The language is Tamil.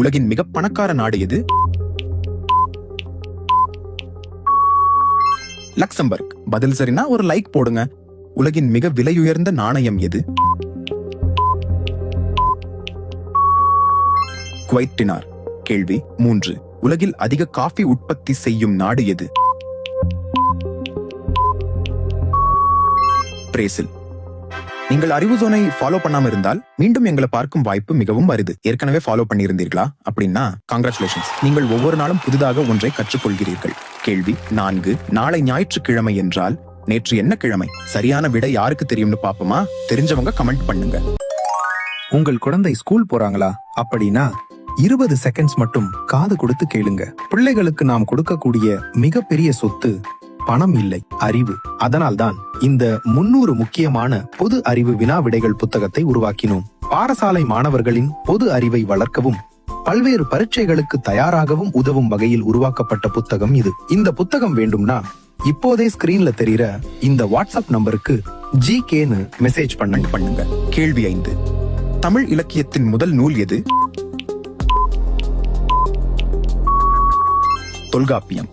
உலகின் மிக பணக்கார நாடு எது? லக்சம்பர்க். பதில் சரினா ஒரு லைக் போடுங்க. உலகின் மிக விலையுயர்ந்த நாணயம் எது? Kuwait dinar. கேள்வி 3. உலகில் அதிக காஃபி உற்பத்தி செய்யும் நாடு எது? பிரேசில். நீங்கள் அறிவு ஜோனை ஃபாலோ பண்ணாம இருந்தால் மீண்டும் எங்களை பார்க்கும் வாய்ப்பு மிகவும் அரிது. ஏற்கனவே ஃபாலோ பண்ணியிருந்தீர்களா? அப்படின்னா கங்க்ராச்சுலேஷன்ஸ், நீங்கள் ஒவ்வொரு நாளும் புதிதாக ஒன்றை கற்றுக்கொள்கிறீர்கள். கேள்வி 4. நாளை ஞாயிற்றுக்கிழமை என்றால் நேற்று என்ன கிழமை? சரியான விடை யாருக்கு தெரியும்னு பாப்போமா? தெரிஞ்சவங்க கமெண்ட் பண்ணுங்க. உங்கள் குழந்தை ஸ்கூல் போறாங்களா? அப்படின்னா 20 செகண்ட்ஸ் மட்டும் காது கொடுத்து கேளுங்க. பிள்ளைகளுக்கு நாம் கொடுக்கக்கூடிய மிகப்பெரிய சொத்து பணம் இல்லை, அறிவு. அதனால்தான் இந்த 300 முக்கியமான பொது அறிவு வினா விடைகள் புத்தகத்தை உருவாக்கினோம். பாடசாலை மாணவர்களின் பொது அறிவை வளர்க்கவும் பல்வேறு பரீட்சைகளுக்கு தயாராகவும் உதவும் வகையில் உருவாக்கப்பட்ட புத்தகம் இது. இந்த புத்தகம் வேண்டும்னா இப்போதே ஸ்கிரீன்ல தெரிகிற இந்த வாட்ஸ்அப் நம்பருக்கு GKன்னு மெசேஜ் பண்ணுங்க. கேள்வி 5. தமிழ் இலக்கியத்தின் முதல் நூல் எது? தொல்காப்பியம்.